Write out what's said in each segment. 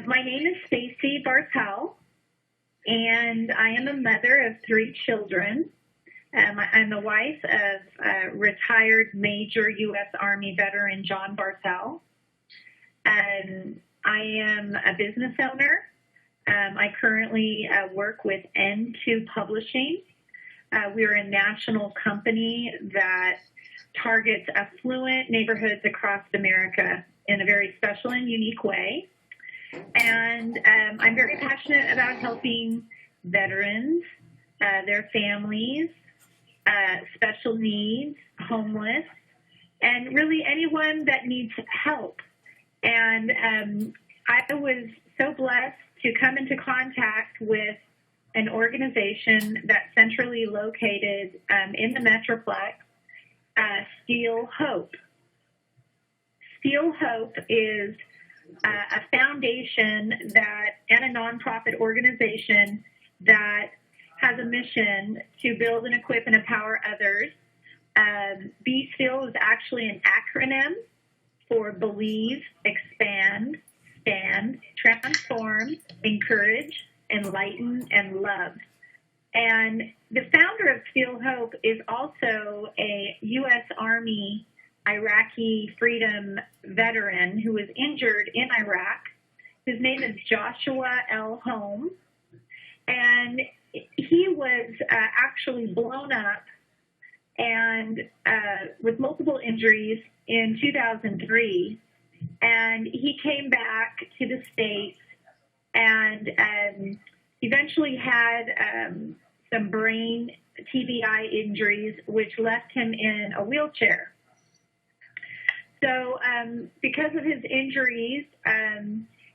My name is Stacy Bartell, and I am a mother of 3 children. I'm the wife of retired Major U.S. Army veteran John Bartell. I am a business owner. I currently work with N2 Publishing. We are a national company that targets affluent neighborhoods across America in a very special and unique way. And I'm very passionate about helping veterans, their families, special needs, homeless, and really anyone that needs help. And I was so blessed to come into contact with an organization that's centrally located in the Metroplex, Steel Hope. Steel Hope is a foundation and a nonprofit organization that has a mission to build and equip and empower others. Be Still is actually an acronym for Believe, Expand, Stand, Transform, Encourage, Enlighten, and Love. And the founder of Steel Hope is also a U.S. Army Iraqi freedom veteran who was injured in Iraq. His name is Joshua L. Holmes, and he was actually blown up and with multiple injuries in 2003, and he came back to the States and eventually had some brain TBI injuries, which left him in a wheelchair. So because of his injuries,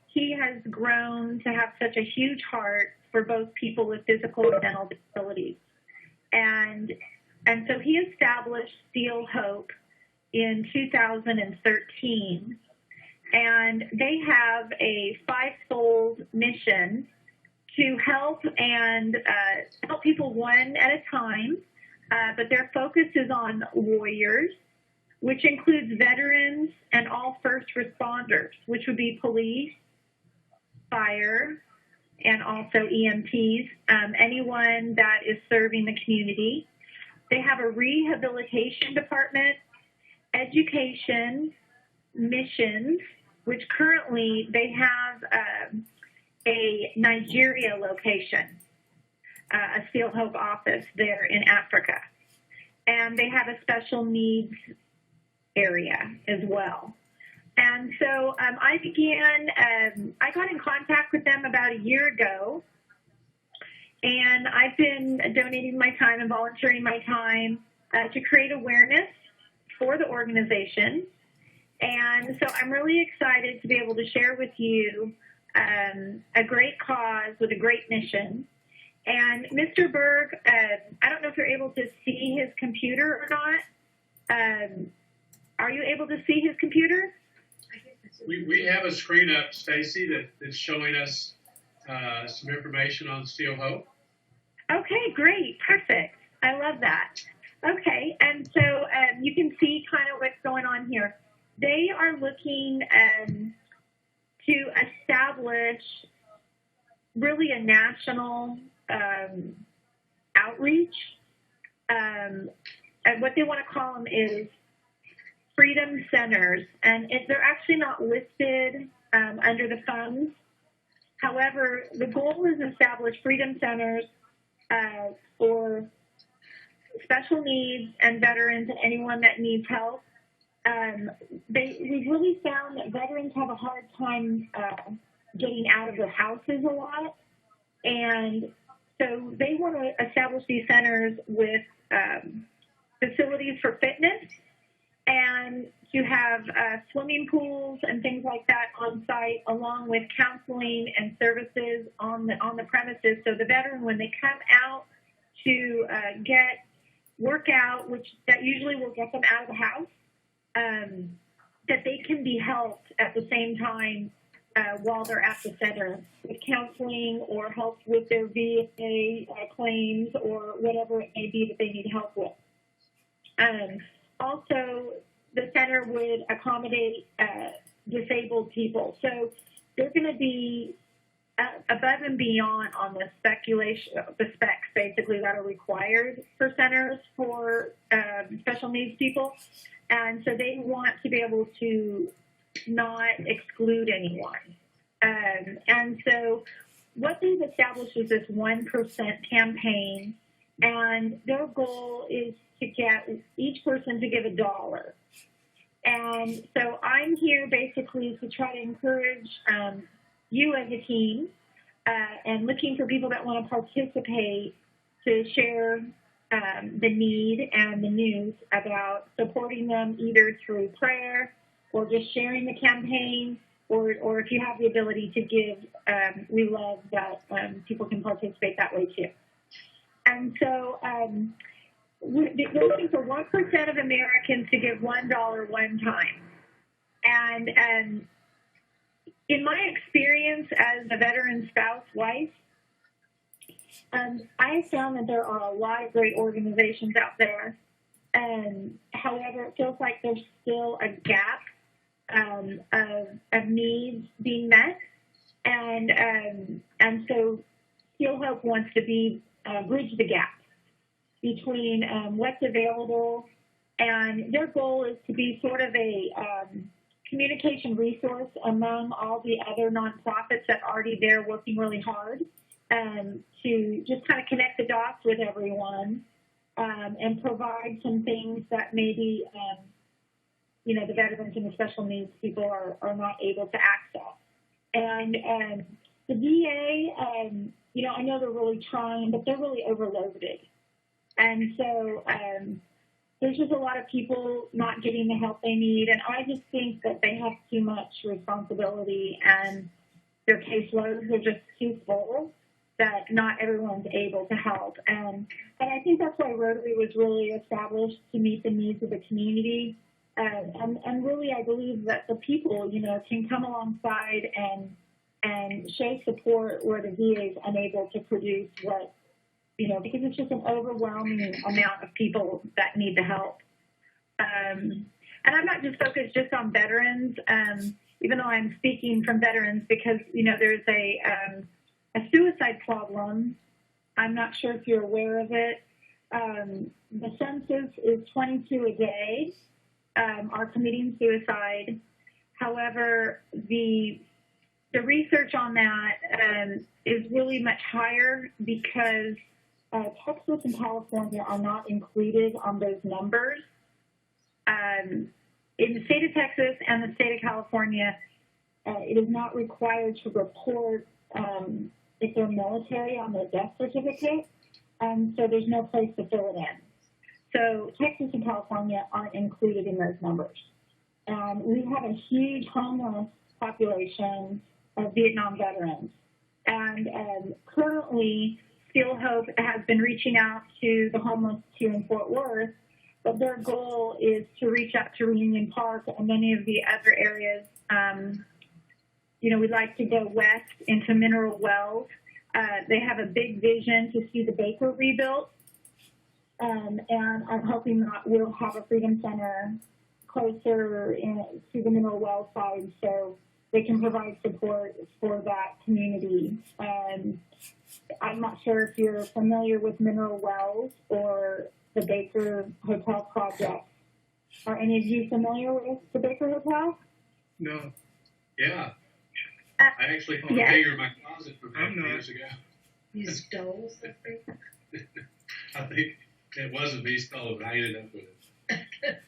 he has grown to have such a huge heart for both people with physical and mental disabilities. And so he established Steel Hope in 2013. And they have a 5-fold mission to help people one at a time, but their focus is on warriors, which includes veterans and all first responders, which would be police, fire, and also EMTs, anyone that is serving the community. They have a rehabilitation department, education, missions, which currently they have a Nigeria location, a Steel Hope office there in Africa. And they have a special needs area as well. And so I got in contact with them about a year ago, and I've been donating my time and volunteering my time to create awareness for the organization. And so I'm really excited to be able to share with you a great cause with a great mission. And Mr. Berg, I don't know if you're able to see his computer or not. Are you able to see his computer? We have a screen up, Stacy, that's showing us some information on Steel Hope. Okay, great. Perfect. I love that. Okay, and so you can see kind of what's going on here. They are looking to establish really a national outreach. And what they want to call them is freedom centers, and they're actually not listed under the funds. However, the goal is to establish freedom centers for special needs and veterans and anyone that needs help. We've really found that veterans have a hard time getting out of their houses a lot, and so they want to establish these centers with facilities for fitness and to have swimming pools and things like that on site, along with counseling and services on the premises. So the veteran, when they come out to get workout, which that usually will get them out of the house, that they can be helped at the same time while they're at the center with counseling or help with their VA claims or whatever it may be that they need help with. Also, the center would accommodate disabled people. So they're going to be above and beyond on the specs basically that are required for centers for special needs people. And so they want to be able to not exclude anyone. And so what they've established is this 1% campaign, and their goal is to get each person to give $1. And so I'm here basically to try to encourage you as a team and looking for people that want to participate to share the need and the news about supporting them either through prayer or just sharing the campaign, or if you have the ability to give, we love that people can participate that way too. And so we're looking for 1% of Americans to give $1 one time. And in my experience as a veteran spouse wife, I found that there are a lot of great organizations out there. However, it feels like there's still a gap of needs being met. And so Steel Hope wants to bridge the gap between what's available, and their goal is to be sort of a communication resource among all the other nonprofits that are already there working really hard to just kind of connect the dots with everyone and provide some things that maybe, the veterans and the special needs people are not able to access. And the VA, I know they're really trying, but they're really overloaded. And so there's just a lot of people not getting the help they need, and I just think that they have too much responsibility and their caseloads are just too full that not everyone's able to help. And I think that's why Rotary was really established, to meet the needs of the community. And really, I believe that the people, can come alongside and show support where the VA is unable to produce what, because it's just an overwhelming amount of people that need the help. And I'm not just focused just on veterans, even though I'm speaking from veterans, because, there's a suicide problem. I'm not sure if you're aware of it. The census is 22 a day are committing suicide. However, the research on that is really much higher because Texas and California are not included on those numbers. In the state of Texas and the state of California, it is not required to report if they're military on their death certificate, and so there's no place to fill it in. So Texas and California aren't included in those numbers. We have a huge homeless population of Vietnam veterans, and currently Steel Hope has been reaching out to the homeless here in Fort Worth, but their goal is to reach out to Reunion Park and many of the other areas. We'd like to go west into Mineral Wells. They have a big vision to see the Baker rebuilt, and I'm hoping that we'll have a Freedom Center closer to the Mineral Wells side so they can provide support for that community. I'm not sure if you're familiar with Mineral Wells or the Baker Hotel project. Are any of you familiar with the Baker Hotel? No. Yeah. I actually put a figure in my closet from 5 years ago. You stole something? I think it wasn't me stole it, but I ended up with it.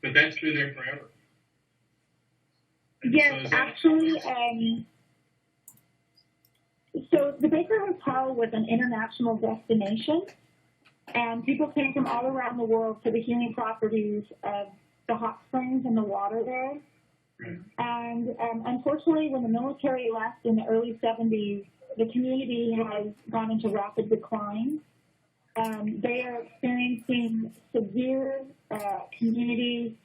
But that's been there forever. Yes, actually, so the Baker Hotel was an international destination, and people came from all around the world to the healing properties of the hot springs and the water there. Right. And unfortunately, when the military left in the early 70s, the community has gone into rapid decline. They are experiencing severe community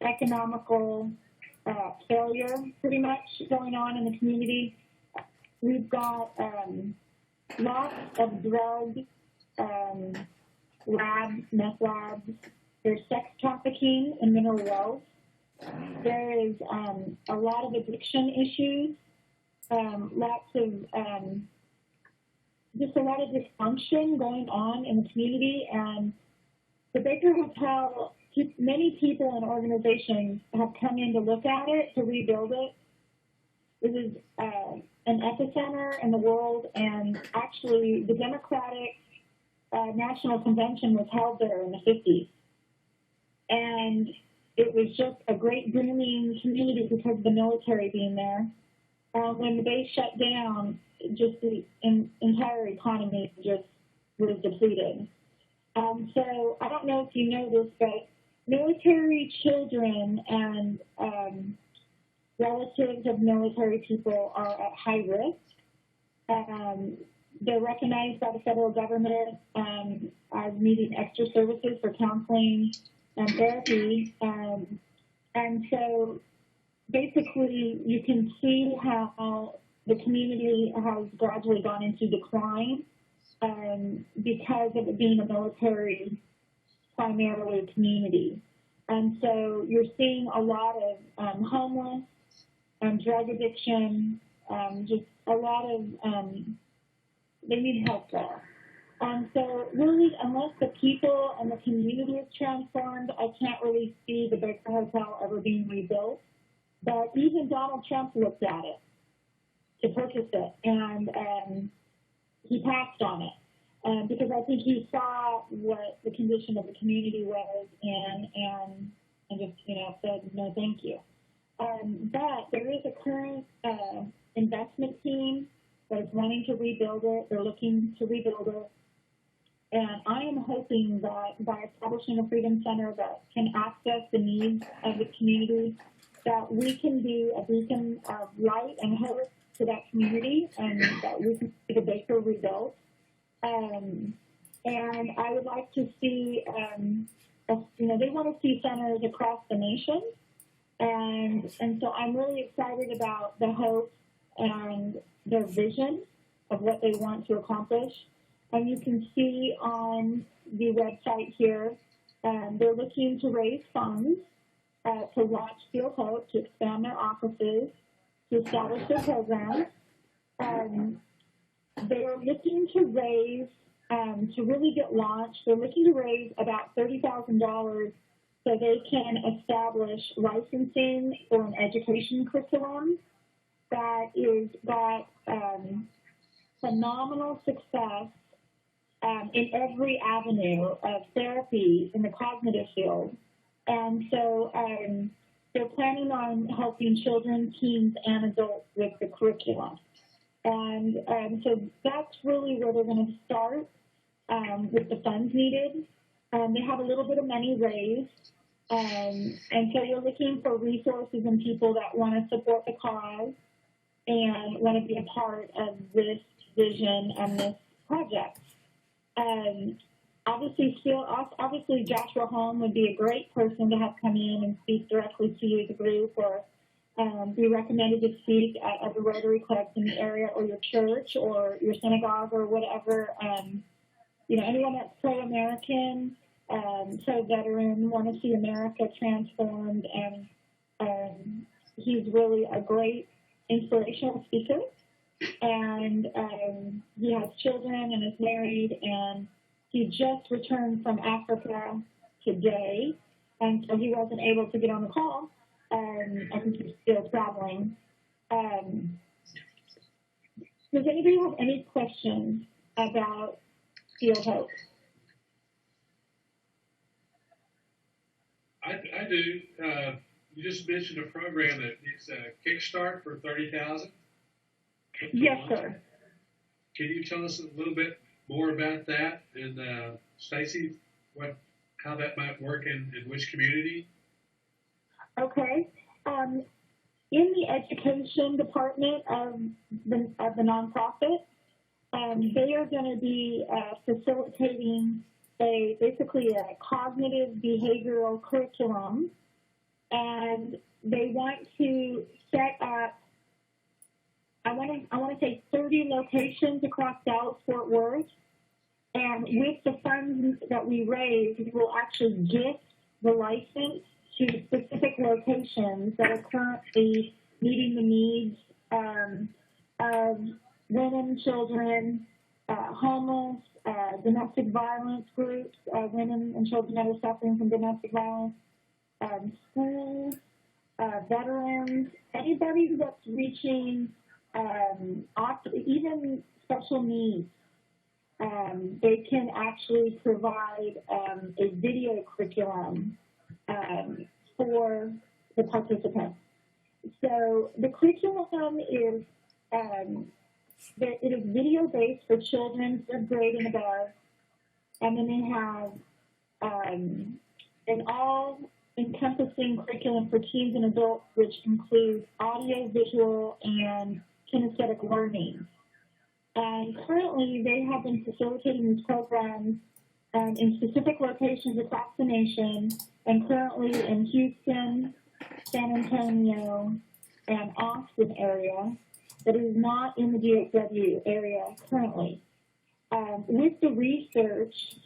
economical failure, pretty much, going on in the community. We've got lots of drug labs, meth labs. There's sex trafficking in Mineral Wells. There is a lot of addiction issues lots of just a lot of dysfunction going on in the community, and the Baker Hotel, many people and organizations have come in to look at it, to rebuild it. It is an epicenter in the world, and actually the Democratic National Convention was held there in the 50s. And it was just a great booming community because of the military being there. When the base shut down, just the entire economy just was depleted. So I don't know if you know this, but military children and relatives of military people are at high risk. They're recognized by the federal government as needing extra services for counseling and therapy. And so basically you can see how the community has gradually gone into decline because of it being a military primarily community. And so you're seeing a lot of homeless and drug addiction, just a lot of, they need help there. And so really, unless the people and the community is transformed, I can't really see the Baker Hotel ever being rebuilt. But even Donald Trump looked at it to purchase it, and he passed on it because I think he saw what the condition of the community was and just, said, no, thank you. But there is a current investment team that is wanting to rebuild it. They're looking to rebuild it. And I am hoping that by establishing a Freedom Center that can access the needs of the community, that we can be a beacon of light and hope to that community, and that we can see the Baker rebuilt. And I would like to see, they want to see centers across the nation. And so I'm really excited about the hope and their vision of what they want to accomplish. And you can see on the website here, they're looking to raise funds to launch Field Hope, to expand their offices, to establish their programs. They're looking to raise, to really get launched, they're looking to raise about $30,000 so they can establish licensing for an education curriculum that is got phenomenal success in every avenue of therapy in the cognitive field. And so they're planning on helping children, teens, and adults with the curriculum. And so that's really where they're going to start with the funds needed. They have a little bit of money raised. And so you're looking for resources and people that want to support the cause and want to be a part of this vision and this project. Obviously, Joshua Holm would be a great person to have come in and speak directly to you as a group, or be recommended to speak at other Rotary clubs in the area, or your church, or your synagogue, or whatever. Anyone that's pro-American, pro-veteran, want to see America transformed, and he's really a great inspirational speaker. And he has children and is married, and he just returned from Africa today, and so he wasn't able to get on the call. I think he's still traveling. Does anybody have any questions about Field Hope? I do. You just mentioned a program that needs a kickstart for $30,000. Yes, sir. Can you tell us a little bit more about that? And Stacy, how that might work in which community? Okay. In the education department of the nonprofit, they are going to be facilitating basically a cognitive behavioral curriculum, and they want to set up, I want to say 30 locations across Dallas-Fort Worth, and with the funds that we raise, we will actually gift the license to specific locations that are currently meeting the needs of women, children, homeless, domestic violence groups, women and children that are suffering from domestic violence, schools, veterans, anybody that's reaching even special needs. They can actually provide a video curriculum for the participants. So the curriculum is it is video based for children 3rd grade and above, and then they have an all-encompassing curriculum for teens and adults, which includes audio, visual, and kinesthetic learning. And currently, they have been facilitating these programs in specific locations across the nation, and currently in Houston, San Antonio, and Austin area, but it is not in the DFW area currently. With the research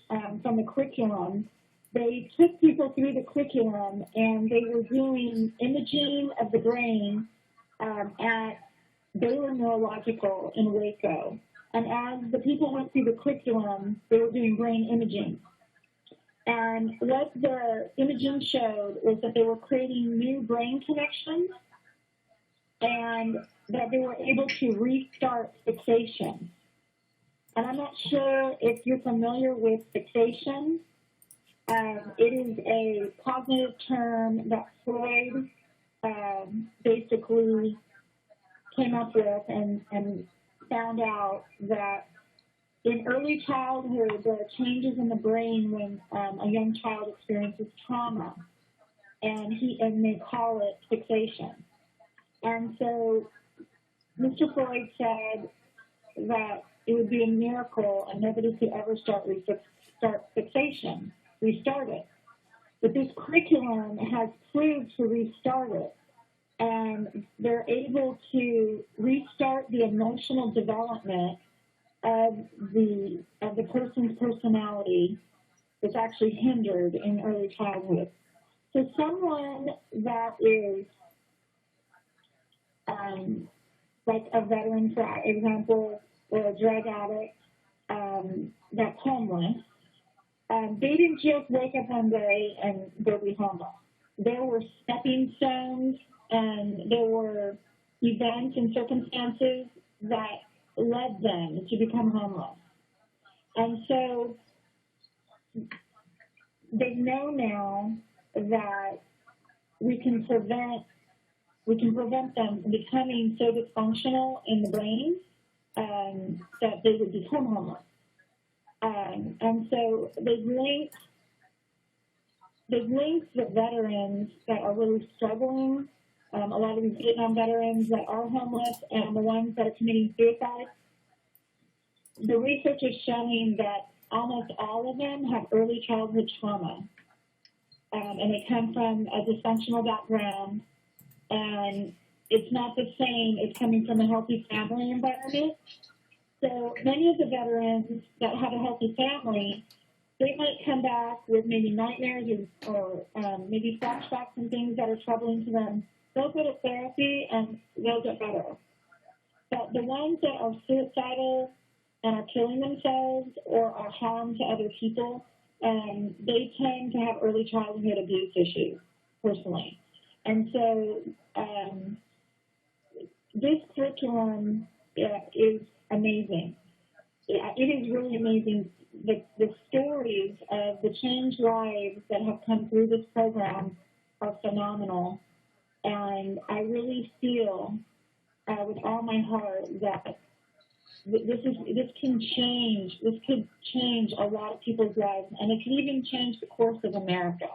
from the curriculum, they took people through the curriculum and they were doing imaging of the brain at Baylor Neurological in Waco. And as the people went through the curriculum, they were doing brain imaging. And what the imaging showed was that they were creating new brain connections and that they were able to restart fixation. And I'm not sure if you're familiar with fixation. It is a cognitive term that Freud basically came up with and found out that in early childhood, there are changes in the brain when a young child experiences trauma, and they call it fixation. And so Mr. Freud said that it would be a miracle and nobody could ever start fixation, restart it. But this curriculum has proved to restart it. And they're able to restart the emotional development of the person's personality that's actually hindered in early childhood. So someone that is like a veteran, for example, or a drug addict that's homeless, they didn't just wake up one day and go be homeless. There were stepping stones and there were events and circumstances that led them to become homeless. And so they know now that we can prevent them from becoming so dysfunctional in the brain that they would become homeless. And so they've linked the veterans that are really struggling, a lot of these Vietnam veterans that are homeless and the ones that are committing suicide. The research is showing that almost all of them have early childhood trauma, and they come from a dysfunctional background, and it's not the same as coming from a healthy family environment. So many of the veterans that have a healthy family, they might come back with maybe nightmares or maybe flashbacks and things that are troubling to them. They'll go to therapy and they'll get better. But the ones that are suicidal and are killing themselves or are harm to other people, they tend to have early childhood abuse issues, personally. And so this curriculum is amazing. It is really amazing. The stories of the changed lives that have come through this program are phenomenal. And I really feel with all my heart that this could change a lot of people's lives, and it could even change the course of America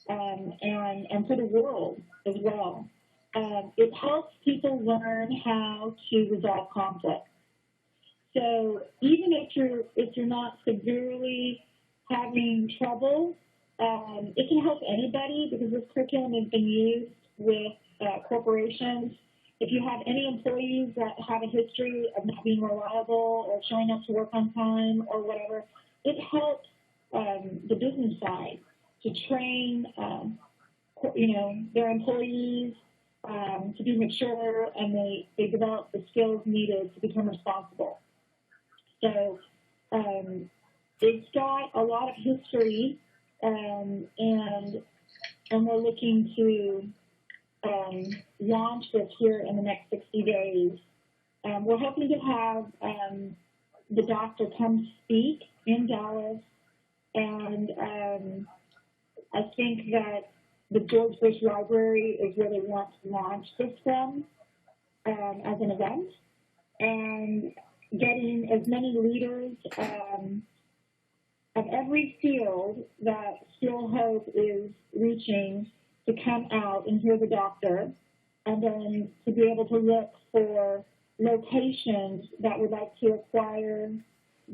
and for the world as well. It helps people learn how to resolve conflict. So even if you're not severely having trouble, it can help anybody because this curriculum has been used with corporations. If you have any employees that have a history of not being reliable or showing up to work on time or whatever, it helps the business side to train, their employees to be mature, and they develop the skills needed to become responsible. So it's got a lot of history, and we're looking to launch this here in the next 60 days. We're hoping to have the doctor come speak in Dallas, and I think that the George Bush Library is where they want to launch this from as an event, and getting as many leaders of every field that Still Hope is reaching to come out and hear the doctor, and then to be able to look for locations that would like to acquire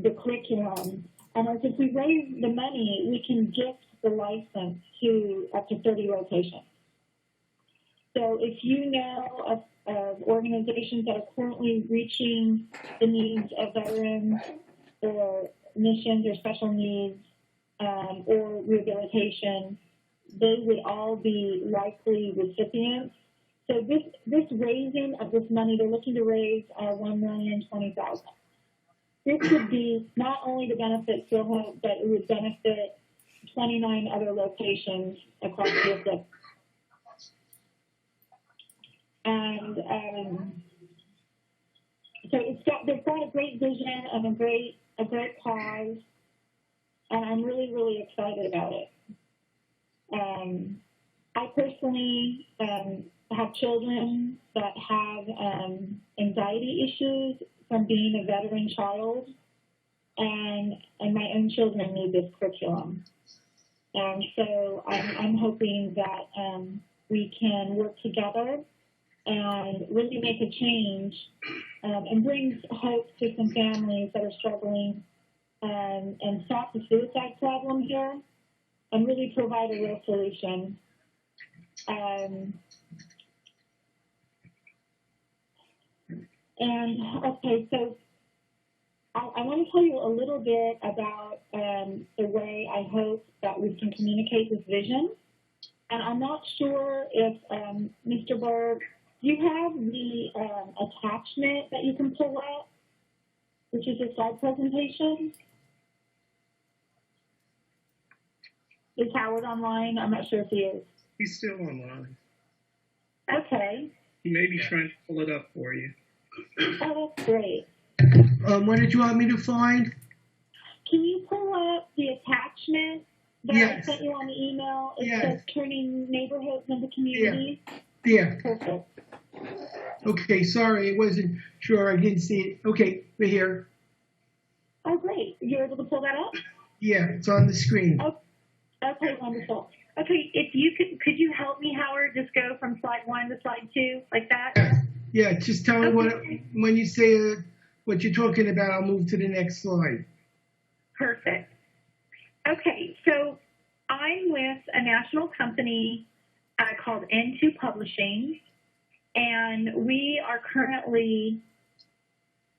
the curriculum. And as if we raise the money, we can gift the license to up to 30 locations. So if you know of organizations that are currently reaching the needs of veterans or missions or special needs or rehabilitation, they would all be likely recipients. So this raising of this money, they're looking to raise $1,020,000. This would be not only to benefit Still Hope, but it would benefit 29 other locations across the district. And so they've got a great vision and a great cause, and I'm really, really excited about it. I personally have children that have anxiety issues from being a veteran child, and my own children need this curriculum. And so I'm hoping that we can work together and really make a change and bring hope to some families that are struggling, and stop the suicide problem here and really provide a real solution. Okay, so I want to tell you a little bit about the way I hope that we can communicate this vision. And I'm not sure if, Mr. Berg, you have the attachment that you can pull up, which is a slide presentation. Is Howard online? I'm not sure if he is. He's still online. Okay. He may be trying to pull it up for you. Oh, that's great. What did you want me to find? Can you pull up the attachment that Yes. I sent you on the email? It Yes. says turning neighborhoods into communities. There. Perfect. Okay, sorry, I wasn't sure. I didn't see it. Okay, we're here. Oh, great. You're able to pull that up? Yeah, it's on the screen. Oh, okay, wonderful. Okay, if you could you help me, Howard, just go from slide 1 to slide 2, like that? Yeah, just tell me Okay. when you say what you're talking about, I'll move to the next slide. Perfect. Okay, so I'm with a national company called N2 Publishing, and we are currently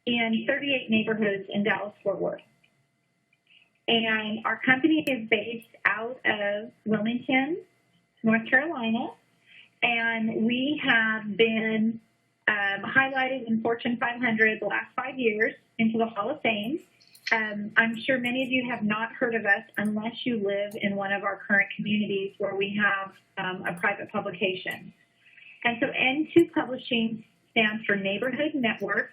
in 38 neighborhoods in Dallas-Fort Worth. And our company is based out of Wilmington, North Carolina, and we have been highlighted in Fortune 500 the last 5 years into the Hall of Fame. I'm sure many of you have not heard of us unless you live in one of our current communities where we have a private publication. And so N2 Publishing stands for Neighborhood Network,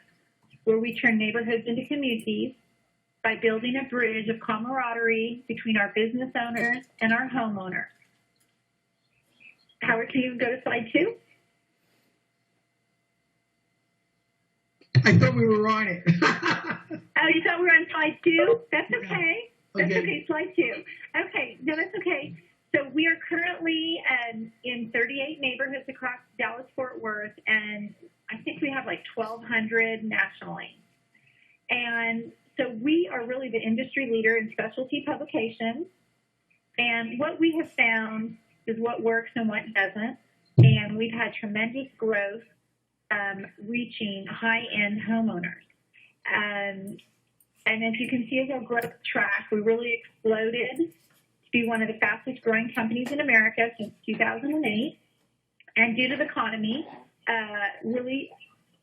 where we turn neighborhoods into communities by building a bridge of camaraderie between our business owners and our homeowners. Howard, can you go to slide 2? I thought we were on it. Oh, you thought we were on slide 2? That's okay. That's Okay. okay, slide 2. Okay, no, that's okay. So we are currently in 38 neighborhoods across Dallas-Fort Worth, and I think we have like 1,200 nationally. And so we are really the industry leader in specialty publications. And what we have found is what works and what doesn't. And we've had tremendous growth reaching high-end homeowners. And as you can see as our growth track, we really exploded to be one of the fastest growing companies in America since 2008. And due to the economy, really,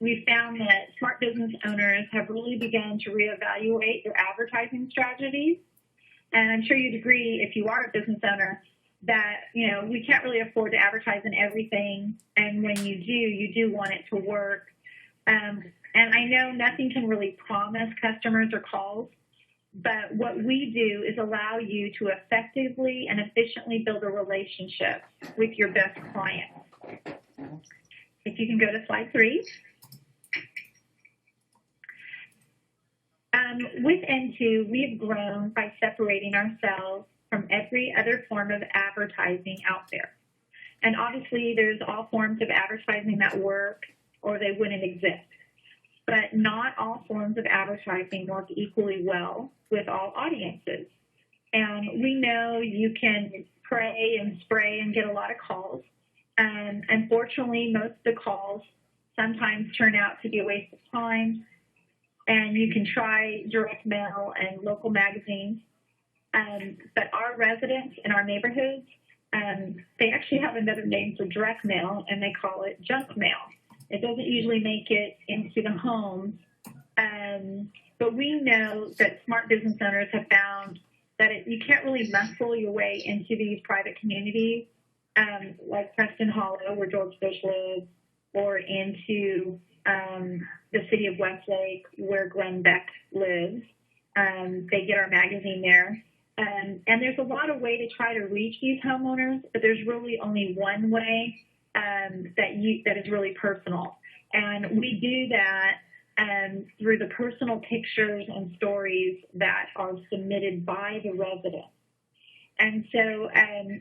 we found that smart business owners have really begun to reevaluate their advertising strategies. And I'm sure you'd agree, if you are a business owner, that, you know, we can't really afford to advertise in everything. And when you do want it to work. And I know nothing can really promise customers or calls, but what we do is allow you to effectively and efficiently build a relationship with your best clients. If you can go to slide 3. With N2, we have grown by separating ourselves from every other form of advertising out there. And obviously, there's all forms of advertising that work or they wouldn't exist. But not all forms of advertising work equally well with all audiences. And we know you can pray and spray and get a lot of calls. Unfortunately, most of the calls sometimes turn out to be a waste of time. And you can try direct mail and local magazines. But our residents in our neighborhoods, they actually have another name for direct mail, and they call it junk mail. It doesn't usually make it into the homes. But we know that smart business owners have found that you can't really muscle your way into these private communities, like Preston Hollow, where George Bush lives, or into the city of Westlake, where Glenn Beck lives. They get our magazine there. And there's a lot of way to try to reach these homeowners, but there's really only one way that is really personal. And we do that through the personal pictures and stories that are submitted by the residents. And so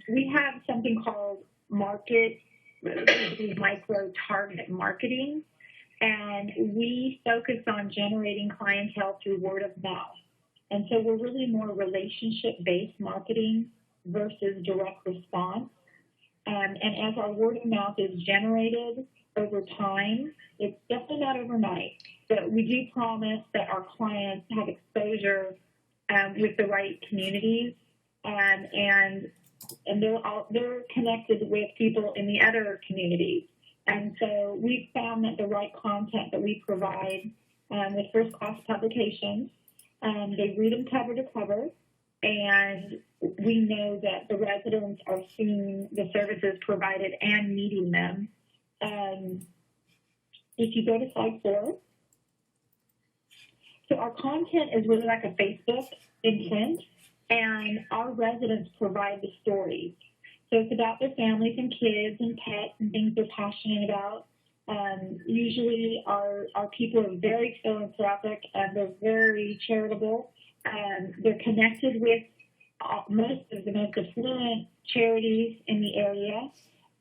we have something called micro-target marketing, and we focus on generating clientele through word of mouth. And so we're really more relationship-based marketing versus direct response. And as our word of mouth is generated over time, it's definitely not overnight, but we do promise that our clients have exposure with the right communities, and they're connected with people in the other communities. And so we found that the right content that we provide with first-class publications, they read them cover to cover, and we know that the residents are seeing the services provided and needing them. If you go to slide 4, so our content is really like a Facebook in print, and our residents provide the stories. So it's about their families and kids and pets and things they're passionate about. Usually our people are very philanthropic and they're very charitable. They're connected with most of the most affluent charities in the area,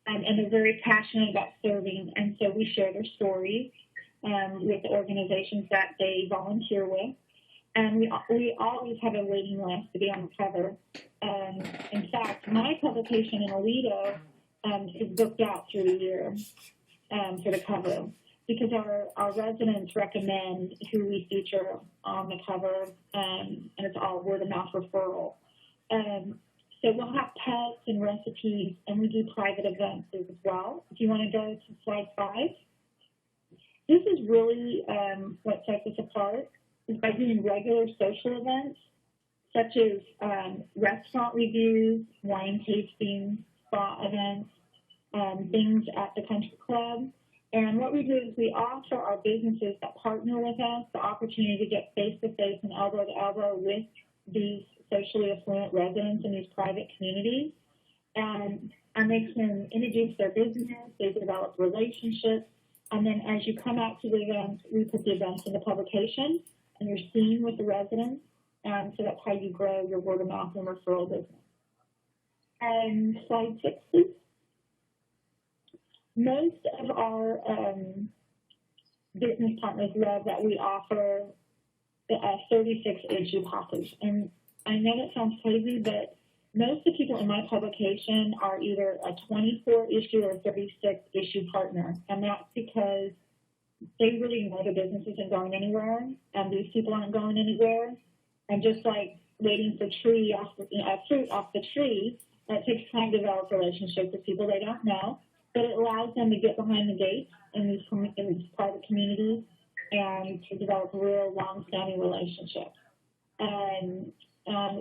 and they're very passionate about serving. And so we share their stories with the organizations that they volunteer with. And we always have a waiting list to be on the cover. In fact, my publication in Aledo is booked out through the year for the cover, because our residents recommend who we feature on the cover, and it's all word-of-mouth referral. So we'll have pets and recipes, and we do private events as well. If you want to go to slide 5. This is really what sets us apart, is by doing regular social events, such as restaurant reviews, wine tastings, spa events, things at the country club. And what we do is we offer our businesses that partner with us the opportunity to get face-to-face and elbow-to-elbow with these socially affluent residents in these private communities. And they can introduce their business, they develop relationships, and then as you come out to the events, we put the events in the publication, and you're seen with the residents. So that's how you grow your word-of-mouth and referral business. And slide 6, please. Most of our business partners love that we offer the 36-issue package. And I know that sounds crazy, but most of the people in my publication are either a 24-issue or 36-issue partner. And that's because they really know the business isn't going anywhere, and these people aren't going anywhere. And just like waiting for fruit off the tree, it takes time to develop relationships with people they don't know. but it allows them to get behind the gates in these private communities and to develop real long-standing relationships. And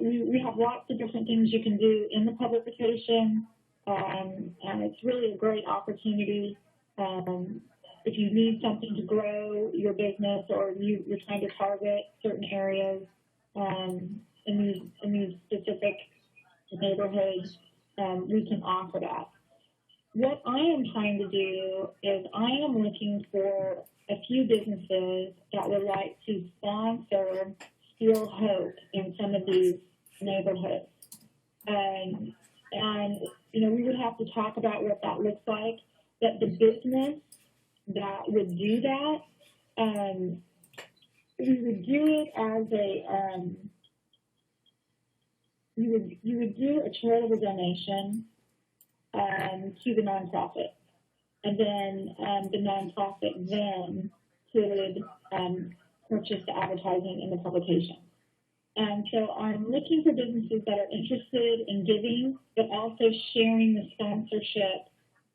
we have lots of different things you can do in the publication, and it's really a great opportunity. If you need something to grow your business, or you're trying to target certain areas in these specific neighborhoods, we can offer that. What I am trying to do is I am looking for a few businesses that would like to sponsor Steel Hope in some of these neighborhoods. And we would have to talk about what that looks like. But the business that would do that, we would do it as you would do a charitable donation to the nonprofit, and then the nonprofit then could purchase the advertising in the publication. And so I'm looking for businesses that are interested in giving, but also sharing the sponsorship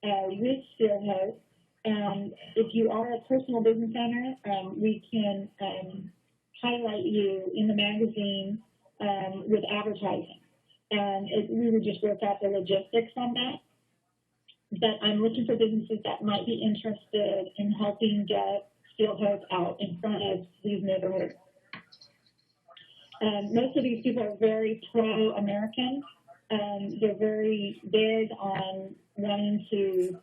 with Steel Hope. And if you are a personal business owner, we can highlight you in the magazine with advertising. And we would just work out the logistics on that. But I'm looking for businesses that might be interested in helping get Steel Hope out in front of these neighborhoods. Most of these people are very pro-American. They're very big on wanting to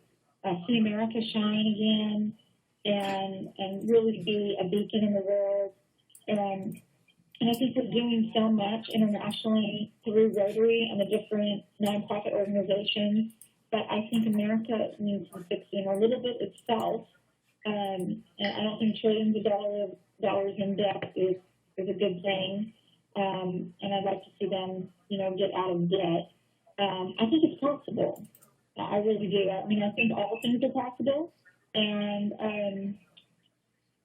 see America shine again and really be a beacon in the world. And I think we're doing so much internationally through Rotary and the different nonprofit organizations, but I think America needs to fix a little bit itself. And I don't think trillions of dollars in debt is a good thing. And I'd like to see them, get out of debt. I think it's possible. I really do. I mean, I think all things are possible, and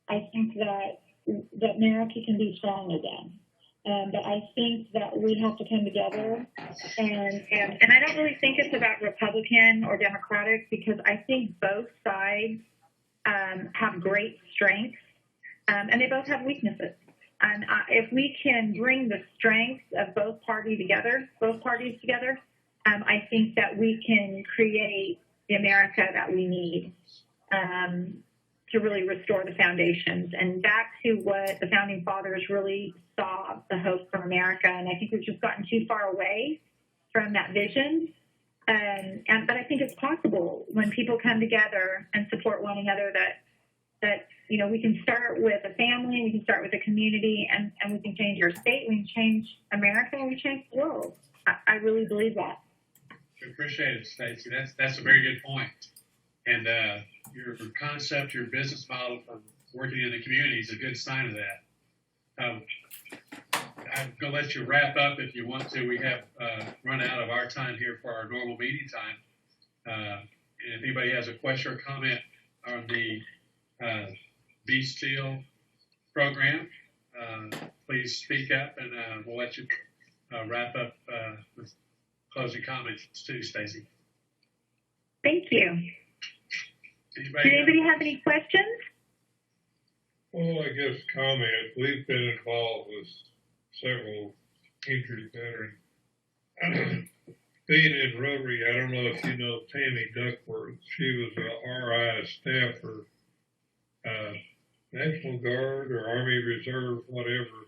I think that America can be strong again. But I think that we have to come together, and I don't really think it's about Republican or Democratic, because I think both sides have great strengths, and they both have weaknesses. And if we can bring the strengths of both parties together, I think that we can create the America that we need to really restore the foundations. And back to what the Founding Fathers really saw, the hope for America. And I think we've just gotten too far away from that vision. But I think it's possible when people come together and support one another that we can start with a family, we can start with a community, and we can change our state, we can change America, and we can change the world. I really believe that. I appreciate it, Stacy. That's a very good point. And your concept, your business model for working in the community is a good sign of that. I'm going to let you wrap up if you want to. We have run out of our time here for our normal meeting time. And if anybody has a question or comment on the Be Steel program, please speak up, and we'll let you wrap up with closing comments too, Stacy. Thank you. Did anybody have any questions? Well, I guess comment. We've been involved with several injured veterans. Being in Rotary, I don't know if you know Tammy Duckworth. She was a RI staffer, National Guard or Army Reserve, whatever.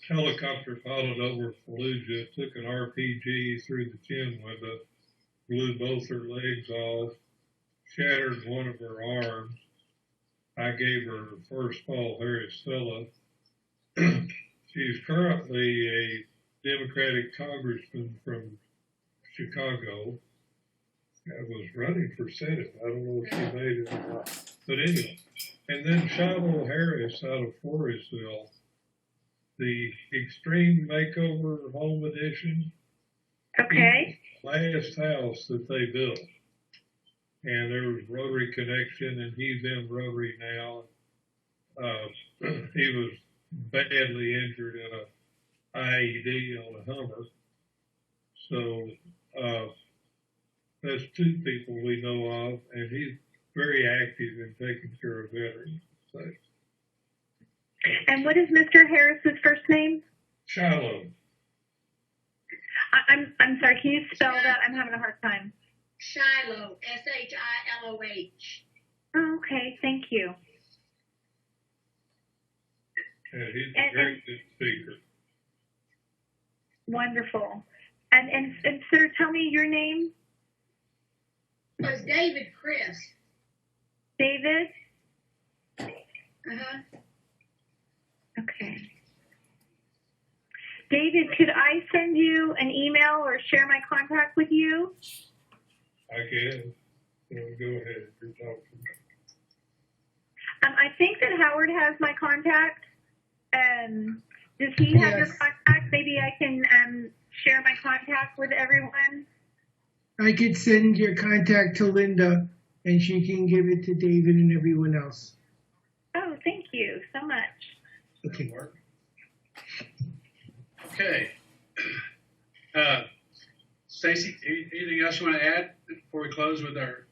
Helicopter followed over Fallujah, took an RPG through the chin window, blew both her legs off, shattered one of her arms. I gave her first fall varicella. She's currently a Democratic congressman from Chicago. I was running for Senate. I don't know if she made it or not. But anyway, and then Shiloh Harris out of Floresville, the Extreme Makeover Home Edition. Okay. Last house that they built. And there was Rotary connection, and he's in Rotary now. He was badly injured in a IED on a Hummer. So That's two people we know of, and he's very active in taking care of veterans. So, And what is Mr. Harris's first name? Shiloh. I'm sorry. Can you spell that? I'm having a hard time. Shiloh, S-H-I-L-O-H. Oh, okay. Thank you. And he's a very good speaker. Wonderful. And sir, tell me your name. It's David Chris. David? Uh-huh. Okay. David, could I send you an email or share my contact with you? I guess. So go ahead. You're talking. I think that Howard has my contact. Does he have your Yes. contact? Maybe I can share my contact with everyone. I could send your contact to Linda, and she can give it to David and everyone else. Oh, thank you so much. Okay. Okay. Stacy, anything else you want to add before we close with our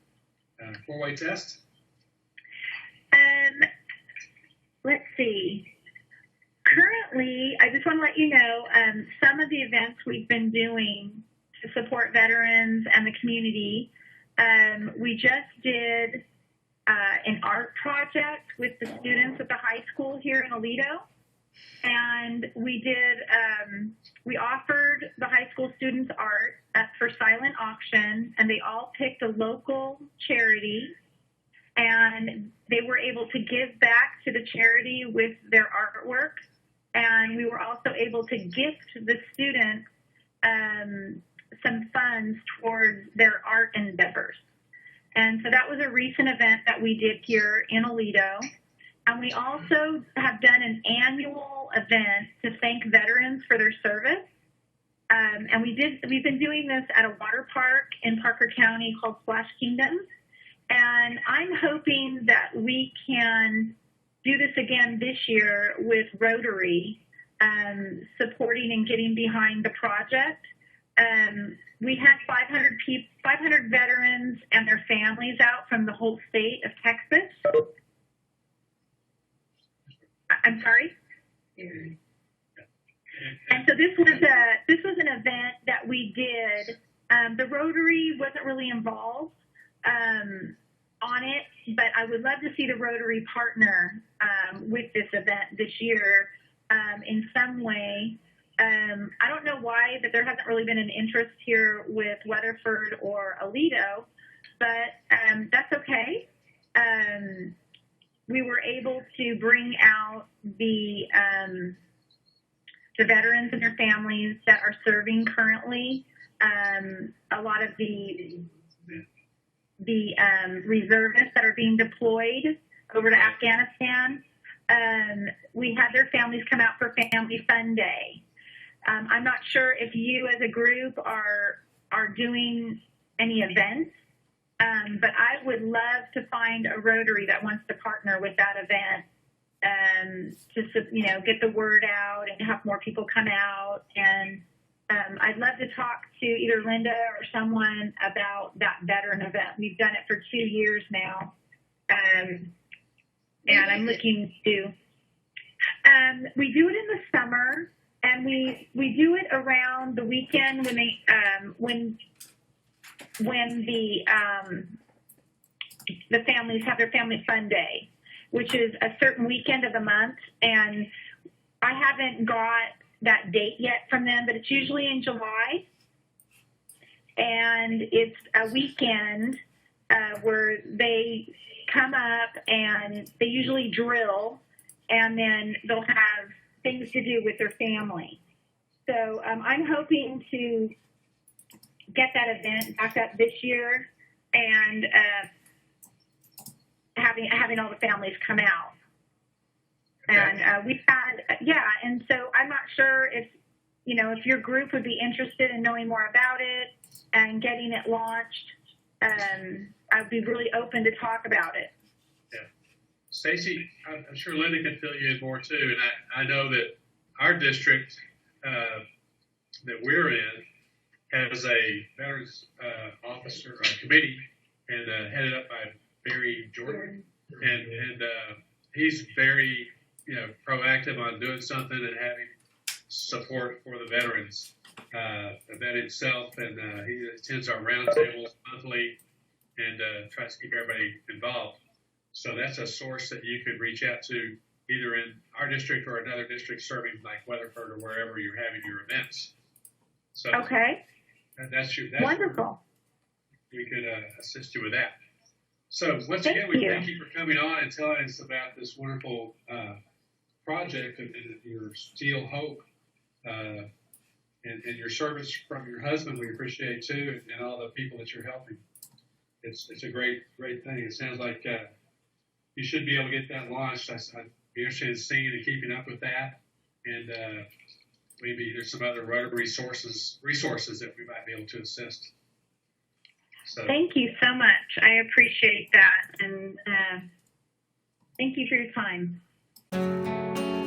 four-way test? Let's see. Currently, I just want to let you know some of the events we've been doing to support veterans and the community. We just did an art project with the students at the high school here in Aledo. And we offered the high school students art for silent auction, and they all picked a local charity, and they were able to give back to the charity with their artwork. And we were also able to gift the students some funds towards their art endeavors. And so that was a recent event that we did here in Aledo. And we also have done an annual event to thank veterans for their service. And we've been doing this at a water park in Parker County called Splash Kingdom. And I'm hoping that we can do this again this year with Rotary, supporting and getting behind the project. We had 500 veterans and their families out from the whole state of Texas. I'm sorry? And so this was an event that we did. The Rotary wasn't really involved on it, but I would love to see the Rotary partner with this event this year in some way. I don't know why, but there hasn't really been an interest here with Weatherford or Aledo, but that's okay. We were able to bring out the veterans and their families that are serving currently. A lot of the reservists that are being deployed over to Afghanistan. We had their families come out for Family Fun Day. I'm not sure if you as a group are doing any events, but I would love to find a Rotary that wants to partner with that event to get the word out and have more people come out. And I'd love to talk to either Linda or someone about that veteran event. We've done it for 2 years now, and I'm looking to. We do it in the summer. And we do it around the weekend when they when the families have their Family Fun Day, which is a certain weekend of the month. And I haven't got that date yet from them, but it's usually in July. And it's a weekend where they come up and they usually drill, and then they'll have things to do with their family. So I'm hoping to get that event back up this year and having all the families come out. Okay. And we've had, and so I'm not sure if your group would be interested in knowing more about it and getting it launched. I'd be really open to talk about it. Stacy, I'm sure Linda can fill you in more too, and I know that our district that we're in has a veterans officer committee, and headed up by Barry Jordan, and he's very proactive on doing something and having support for the veterans event itself, and he attends our roundtables monthly and tries to keep everybody involved. So that's a source that you could reach out to either in our district or another district serving like Weatherford or wherever you're having your events. So Okay. that's Wonderful. we could assist you with that. So once Thank again, we you. thank you for coming on and telling us about this wonderful project and your Steel Hope and your service from your husband. We appreciate too, and all the people that you're helping. It's a great thing. It sounds like you should be able to get that launched. I'd be interested in seeing and keeping up with that, and maybe there's some other Rotary resources that we might be able to assist. So Thank you so much. I appreciate that, and thank you for your time.